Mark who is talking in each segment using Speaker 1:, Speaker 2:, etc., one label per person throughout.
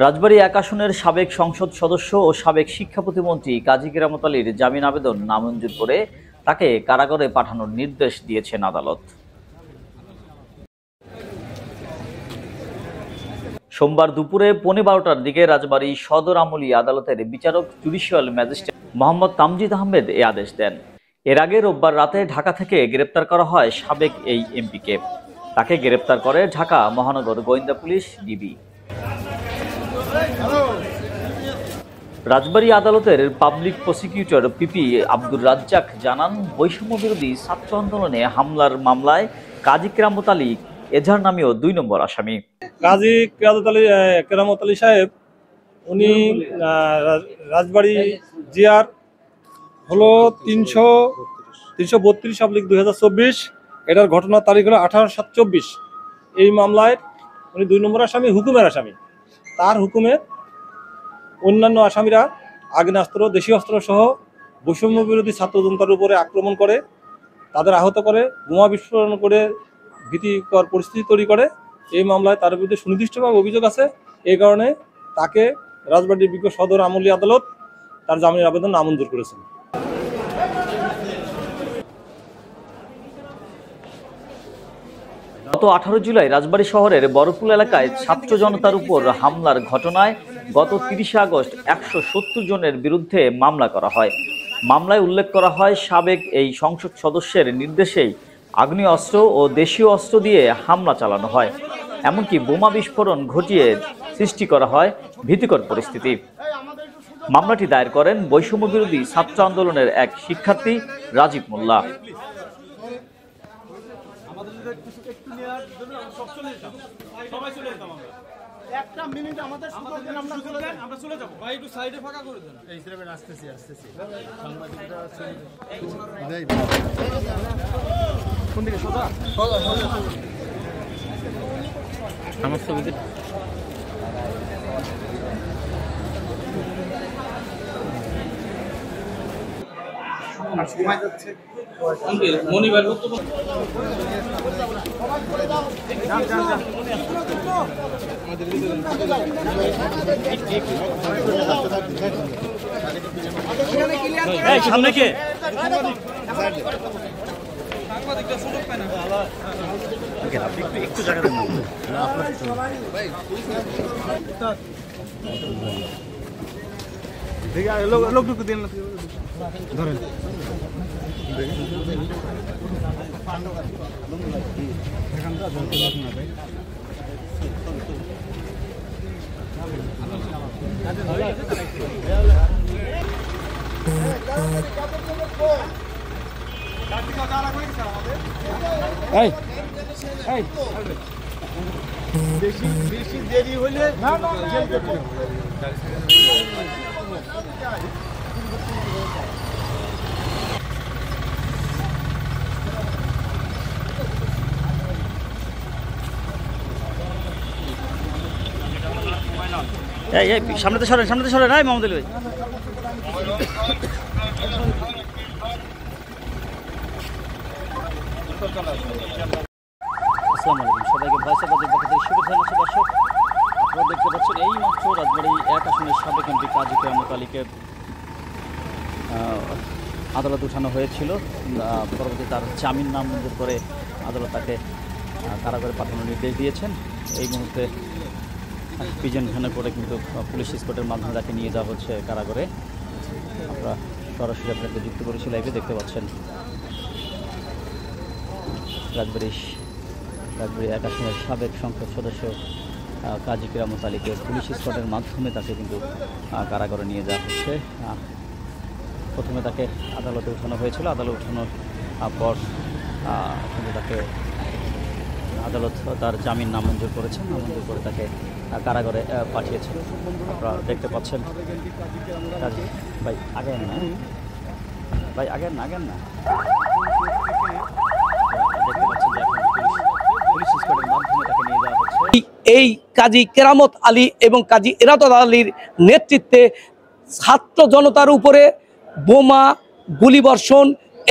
Speaker 1: রাজবাড়ী ১ আসনের সাবেক সংসদ সদস্য ও সাবেক শিক্ষা প্রতিমন্ত্রী কাজী কেরামত আলীর জামিন আবেদন নামঞ্জুর করে তাকে কারাগারে পাঠানোর নির্দেশ দিয়েছেন আদালত। সোমবার দুপুরে 12:15টার দিকে রাজবাড়ী সদর আমলি আদালতের বিচারক জুডিশিয়াল ম্যাজিস্ট্রেট মোহাম্মদ তামজিদ আহমেদ এ আদেশ দেন। এর আগে রোববার রাতে ঢাকা থেকে গ্রেপ্তার করা হয় সাবেক এই এমপিকে। তাকে গ্রেপ্তার করে ঢাকা মহানগর গোয়েন্দা পুলিশ ডিবি। রাজবাড়ী আদালতের public prosecutor PP Abdur Razzaque জানান, বৈষম্য বিরোধী ছাত্র আন্দোলনে হামলার মামলায় কাজী কেরামত আলী এজাহার নামীয় ২ নম্বর আসামি।
Speaker 2: কাজী কেরামত আলী সাহেব উনি রাজবাড়ী জিআর হলো ৩32/2024, এটার ঘটনার তারিখ হলো 18/7/24। এই মামলায় উনি ২ নম্বর আসামি, হুকুমের আসামি। তার হুকুমে অন্যান্য আসামিরা আগ্নেয়াস্ত্র, দেশীয় অস্ত্র সহ বৈষম্য বিরোধী ছাত্র জনতার উপরে আক্রমণ করে, তাদের আহত করে, বোমা বিস্ফোরণ করে ভীতিকর পরিস্থিতি তৈরি করে। এই মামলায় তার বিরুদ্ধে সুনির্দিষ্টভাবে অভিযোগ আছে। এই কারণে তাকে রাজবাড়ী বিজ্ঞ সদর আমলি আদালত তার জামিনের আবেদন নামঞ্জুর করেছেন।
Speaker 1: গত 18 জুলাই রাজবাড়ী শহরের বড়পুল এলাকায় ছাত্র জনতার উপর হামলার ঘটনায় গত 30 আগস্ট 170 জনের বিরুদ্ধে মামলা করা হয়। মামলায় উল্লেখ করা হয়, সাবেক এই সংসদ সদস্যের নির্দেশেই আগ্নেয়াস্ত্র ও দেশীয় অস্ত্র দিয়ে হামলা চালানো হয়, এমনকি বোমা বিস্ফোরণ ঘটিয়ে সৃষ্টি করা হয় ভীতিকর পরিস্থিতি। মামলাটি দায়ের করেন বৈষম্য বিরোধী ছাত্র আন্দোলনের এক শিক্ষার্থী রাজীব মোল্লা। সামনে কে একটু জায়গা দেন লোকটুকু দিন ধরেন। বেশি দেরি হলে সামনেতে সরেন, সামনেতে সরেন। হাই মোহাম্মদ আলী ভাই, আসসালামু আলাইকুম সবাইকে। ভয়েস অফ বাজের পক্ষ থেকে শুভেচ্ছা জানাচ্ছি। দর্শক, আপনারা দেখতে পাচ্ছেন এই মাত্র রাজবাড়ী ১ আসনের সাবেক এমপি কাজী কেরামত আলীকে আদালত উঠানো হয়েছিল। পরবর্তী তার জামিন নামঞ্জুর করে আদালত তাকে কারাগারে পাঠানোর নির্দেশ দিয়েছেন। এই মুহূর্তে পিজন ভ্যানে করে কিন্তু পুলিশ স্কোর্টের মাধ্যমে তাকে নিয়ে যাওয়া হচ্ছে কারাগারে। আমরা সরাসরি আপনাকে যুক্ত করেছি লাইভে, দেখতে পাচ্ছেন রাজবাড়ী ১ আসনের সাবেক সংসদ সদস্য কাজী কেরামত আলীকে পুলিশ স্কোর্টের মাধ্যমে তাকে কিন্তু কারাগারে নিয়ে যাওয়া হচ্ছে। প্রথমে তাকে আদালতে উঠানো হয়েছিল। আদালত উঠানোর পর কিন্তু তাকে আদালত তার জামিন নামঞ্জুর করেছেন। নামঞ্জুর করে তাকে কারাগারে পাঠিয়েছেন। আপনারা দেখতে পাচ্ছেন। ভাই আগেন না, ভাই আগেন না, আগেন না। দেখতে পাচ্ছেন যে পুলিশ স্কোয়াডের মাধ্যমে তাকে নিয়ে যাওয়া হচ্ছে।
Speaker 3: এই কাজী কেরামত আলী এবং কাজী এরাদত আলীর নেতৃত্বে ছাত্র জনতার উপরে বোমা, গুলিবর্ষণ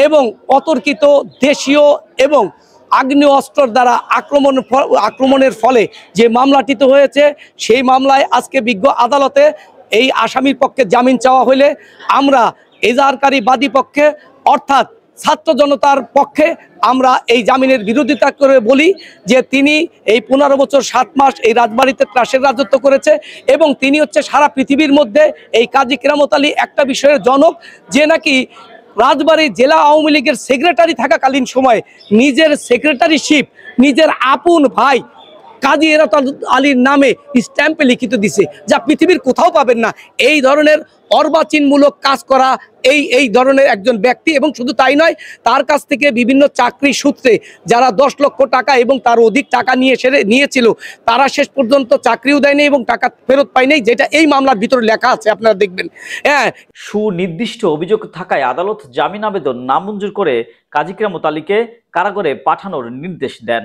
Speaker 3: এবং অতর্কিত দেশীয় এবং আগ্নেয় অস্ত্র দ্বারা আক্রমণের ফলে যে মামলাটিতে হয়েছে, সেই মামলায় আজকে বিজ্ঞ আদালতে এই আসামির পক্ষে জামিন চাওয়া হলে আমরা এজাহারকারী বাদী পক্ষে অর্থাৎ ছাত্র জনতার পক্ষে আমরা এই জামিনের বিরোধিতা করে বলি যে তিনি এই 15 বছর 7 মাস এই রাজবাড়িতে ত্রাসের রাজত্ব করেছে এবং তিনি হচ্ছে সারা পৃথিবীর মধ্যে এই কাজী কেরামত আলী একটা বিষয়ের জনক, যে নাকি রাজবাড়ী জেলা আওয়ামী লীগের সেক্রেটারি থাকাকালীন সময়ে নিজের সেক্রেটারিশিপ নিজের আপন ভাই কাজী এরাত আলীর নামে স্ট্যাম্পে লিখিত দিছে, যা পৃথিবীর কোথাও পাবেন না। এই ধরনের অর্বাচীনমূলক কাজ করা এই ধরনের একজন ব্যক্তি, এবং শুধু তাই নয়, তার কাছ থেকে বিভিন্ন চাকরি সূত্রে যারা 10 লক্ষ টাকা এবং তার অধিক টাকা নিয়েছিল তারা শেষ পর্যন্ত চাকরিও দেয়নি এবং টাকা ফেরত পায়নি, যেটা এই মামলার ভিতরে লেখা আছে, আপনারা দেখবেন। হ্যাঁ,
Speaker 1: সুনির্দিষ্ট অভিযোগ থাকায় আদালত জামিন আবেদন নামঞ্জুর করে কাজী কেরামত আলীকে কারাগারে পাঠানোর নির্দেশ দেন।